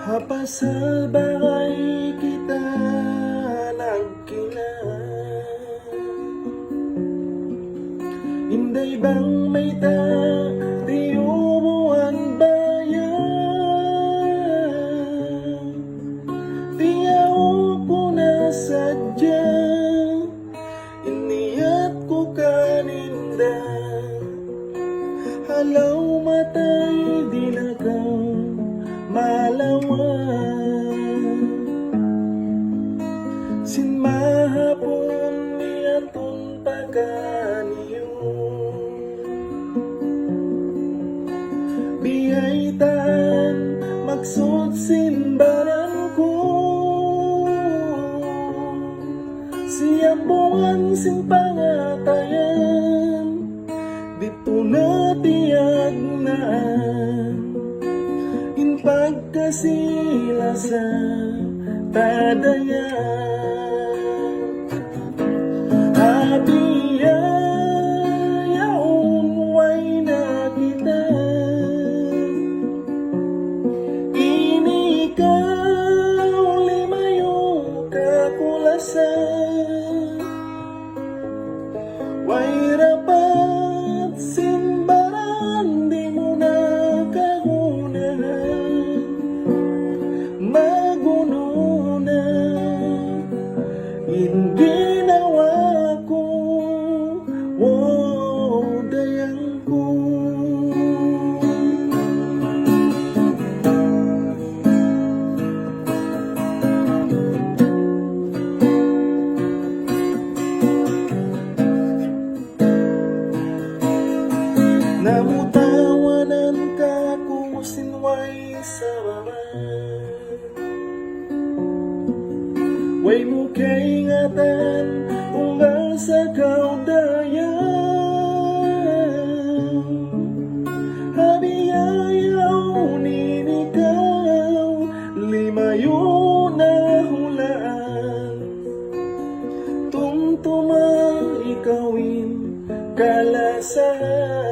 Hapasal bagay kita nagkilang, inday bang may di umuan bayan, tiyaw ko na sadya, iniyat ko kaninda, halaw matay dilakaw malawan, sin mahapon niyatong pagkaniyo, biyaitan maksud simbaran ko, siyang buwan sin pangatayan, dito na tiyag naan, pagkasila sa tadayan, habiya yaon way na kita, inikaw limayo kakulasan, way rapat simbaran di mo na maguno na ginawa ko, dayang ko. Namutawanan ka kung sinway sa baba, way mo kay ingatan unggal sa kaudayan, habiyayaw ninikaw limayo na hulaan, tungtuma ikawin kalasan.